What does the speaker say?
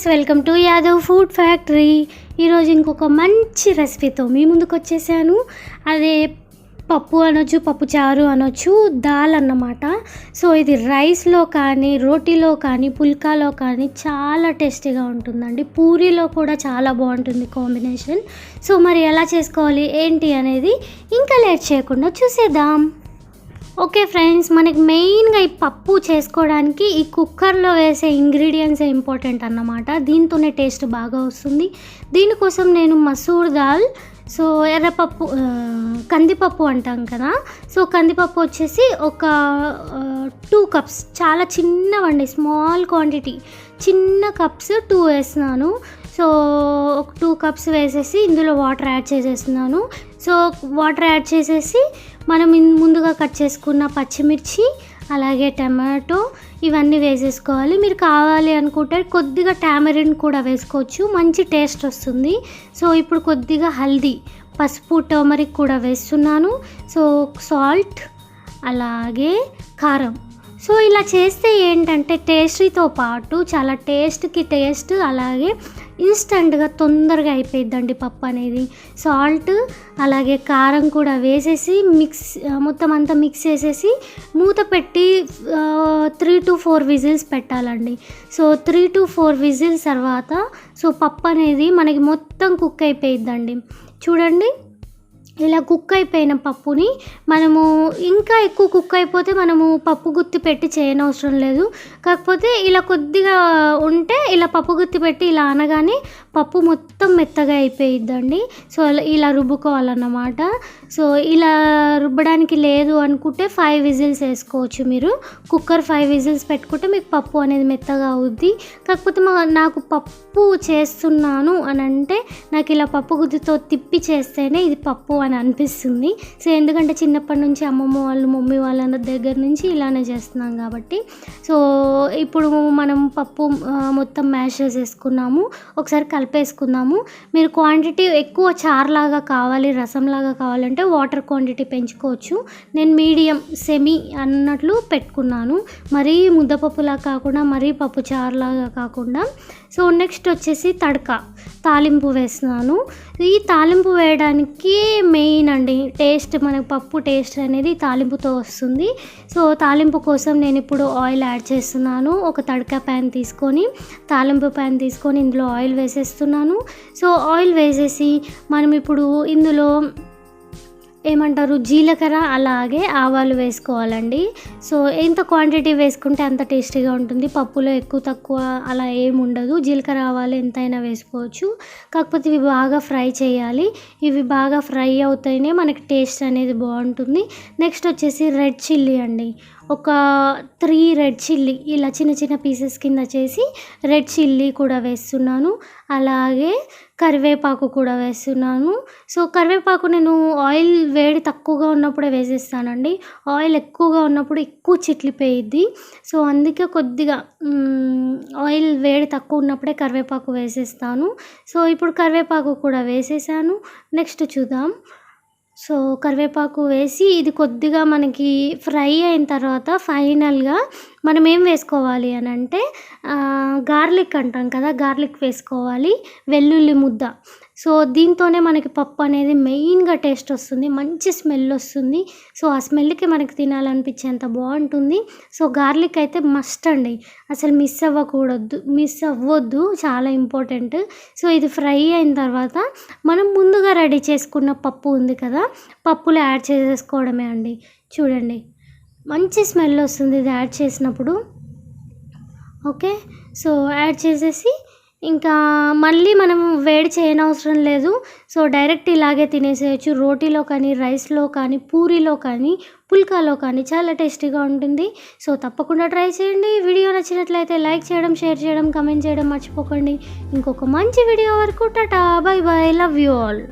Friends, welcome to Yadav food factory. ఈరోజు ఇంకొక మంచి రెసిపీతో మీ ముందుకు వచ్చేసాను. అదే పప్పు అనొచ్చు, పప్పు చారు అనొచ్చు, దాల్ అన్నమాట. సో ఇది రైస్లో కానీ, రోటీలో కానీ, పుల్కాలో కానీ చాలా టేస్టీగా ఉంటుందండి. పూరీలో కూడా చాలా బాగుంటుంది కాంబినేషన్. సో మరి ఎలా చేసుకోవాలి ఏంటి అనేది ఇంకా లేట్ చేయకుండా చూసేద్దాం. ఓకే ఫ్రెండ్స్, మనకి మెయిన్గా ఈ పప్పు చేసుకోవడానికి ఈ కుక్కర్లో వేసే ఇంగ్రీడియంట్సే ఇంపార్టెంట్ అన్నమాట. దీంతోనే టేస్ట్ బాగా వస్తుంది. దీనికోసం నేను మసూర్ దాల్, సో ఎర్రపప్పు, కందిపప్పు అంటాం కదా. సో కందిపప్పు వచ్చేసి ఒక 2 కప్స్, చాలా చిన్నవండి, స్మాల్ క్వాంటిటీ, చిన్న కప్స్ 2 వేస్తున్నాను. సో ఒక 2 కప్స్ వేసేసి ఇందులో వాటర్ యాడ్ చేసేస్తున్నాను. సో వాటర్ యాడ్ చేసేసి మనం ముందుగా కట్ చేసుకున్న పచ్చిమిర్చి, అలాగే టమాటో ఇవన్నీ వేసేసుకోవాలి. మీరు కావాలి అనుకుంటే కొద్దిగా టామరిన్ కూడా వేసుకోవచ్చు, మంచి టేస్ట్ వస్తుంది. సో ఇప్పుడు కొద్దిగా హల్దీ, పసుపు, టర్మరిక్ కూడా వేస్తున్నాను. సో సాల్ట్, అలాగే కారం. సో ఇలా చేస్తే ఏంటంటే టేస్టీతో పాటు చాలా టేస్ట్కి టేస్ట్, అలాగే ఇన్స్టెంట్గా తొందరగా అయిపోయిద్దండి పప్పు అనేది. సాల్ట్ అలాగే కారం కూడా వేసేసి మొత్తం అంతా మిక్స్ చేసేసి మూత పెట్టి 3 to 4 విజిల్స్ పెట్టాలండి. సో 3 to 4 విజిల్స్ తర్వాత సో పప్పు అనేది మనకి మొత్తం కుక్ అయిపోయిద్దండి. చూడండి, ఇలా కుక్ అయిపోయిన పప్పుని మనము ఇంకా ఎక్కువ కుక్ అయిపోతే మనము పప్పు గుత్తి పెట్టి చేయనవసరం లేదు. కాకపోతే ఇలా కొద్దిగా ఉంటే ఇలా పప్పు గుత్తి పెట్టి ఇలా అనగానే పప్పు మొత్తం మెత్తగా అయిపోయిద్దండి. సో ఇలా రుబ్బుకోవాలన్నమాట. సో ఇలా రుబ్బడానికి లేదు అనుకుంటే 5 విజిల్స్ వేసుకోవచ్చు మీరు. కుక్కర్ 5 విజిల్స్ పెట్టుకుంటే మీకు పప్పు అనేది మెత్తగా అవుద్ది. కాకపోతే నాకు పప్పు చేస్తున్నాను అని అంటే నాకు ఇలా పప్పు గుత్తితో తిప్పి చేస్తేనే ఇది పప్పు అని అనిపిస్తుంది. సో ఎందుకంటే చిన్నప్పటి నుంచి అమ్మమ్మ వాళ్ళు, మమ్మీ వాళ్ళ దగ్గర నుంచి ఇలానే చేస్తున్నాం కాబట్టి. సో ఇప్పుడు మనం పప్పు మొత్తం మ్యాష్ చేసేసుకున్నాము. ఒకసారి కలిపేసుకుందాము. మీరు క్వాంటిటీ ఎక్కువ చారులాగా కావాలి, రసంలాగా కావాలంటే వాటర్ క్వాంటిటీ పెంచుకోవచ్చు. నేను మీడియం సెమీ అన్నట్లు పెట్టుకున్నాను. మరీ ముద్దపప్పులా కాకుండా, మరీ పప్పు చారులాగా కాకుండా. సో నెక్స్ట్ వచ్చేసి తాలింపు వేస్తున్నాను. ఈ తాలింపు వేయడానికి మెయిన్ అండి టేస్ట్, మనకు పప్పు టేస్ట్ అనేది తాలింపుతో వస్తుంది. సో తాలింపు కోసం నేను ఇప్పుడు ఆయిల్ యాడ్ చేస్తున్నాను. ఒక తడక ప్యాన్ తీసుకొని, తాలింపు ప్యాన్ తీసుకొని ఇందులో ఆయిల్ వేసేస్తున్నాను. సో ఆయిల్ వేసేసి మనం ఇప్పుడు ఇందులో జీలకర్ర అలాగే ఆవాలు వేసుకోవాలండి. సో ఎంత క్వాంటిటీ వేసుకుంటే అంత టేస్టీగా ఉంటుంది. పప్పులో ఎక్కువ తక్కువ అలా ఏమి ఉండదు. జీలకర్ర ఆవాలు ఎంతైనా వేసుకోవచ్చు. కాకపోతే ఇవి బాగా ఫ్రై చేయాలి. ఇవి బాగా ఫ్రై అవుతాయినే మనకి టేస్ట్ అనేది బాగుంటుంది. నెక్స్ట్ వచ్చేసి రెడ్ చిల్లీ అండి. ఒక 3 రెడ్ చిల్లీ ఇలా చిన్న చిన్న పీసెస్ కింద చేసి రెడ్ చిల్లీ కూడా వేస్తున్నాను. అలాగే కరివేపాకు కూడా వేస్తున్నాను. సో కరివేపాకు నేను ఆయిల్ వేడి తక్కువగా ఉన్నప్పుడే వేసేస్తానండి. ఆయిల్ ఎక్కువగా ఉన్నప్పుడు ఎక్కువ చిట్లిపోయిద్ది. సో అందుకే కొద్దిగా ఆయిల్ వేడి తక్కువ ఉన్నప్పుడే కరివేపాకు వేసేస్తాను. సో ఇప్పుడు కరివేపాకు కూడా వేసేసాను. నెక్స్ట్ చూద్దాం. సో కరివేపాకు వేసి ఇది కొద్దిగా మనకి ఫ్రై అయిన తర్వాత ఫైనల్గా మనం ఏం వేసుకోవాలి అని అంటే గార్లిక్ అంటాం కదా, గార్లిక్ వేసుకోవాలి, వెల్లుల్లి ముద్ద. సో దీంతోనే మనకి పప్పు అనేది మెయిన్గా టేస్ట్ వస్తుంది, మంచి స్మెల్ వస్తుంది. సో ఆ స్మెల్కి మనకి తినాలనిపించేంత బాగుంటుంది. సో గార్లిక్ అయితే మస్ట్ అండి, అసలు మిస్ అవ్వద్దు, చాలా ఇంపార్టెంట్. సో ఇది ఫ్రై అయిన తర్వాత మనం ముందుగా రెడీ చేసుకున్న పప్పు ఉంది కదా, పప్పులో యాడ్ చేసేసుకోవడమే అండి. చూడండి, మంచి స్మెల్ వస్తుంది ఇది యాడ్ చేసినప్పుడు. ఓకే, సో యాడ్ చేసేసి ఇంకా మళ్ళీ మనం వేడి చేయనవసరం లేదు. సో డైరెక్ట్ ఇలాగే తినేసేయచ్చు. రోటీలో కానీ, రైస్లో కానీ, పూరీలో కానీ, పుల్కాలో కానీ చాలా టేస్టీగా ఉంటుంది. సో తప్పకుండా ట్రై చేయండి. వీడియో నచ్చినట్లయితే లైక్ చేయడం, షేర్ చేయడం, కమెంట్ చేయడం మర్చిపోకండి. ఇంకొక మంచి వీడియో వరకు Tata, by by, love you all.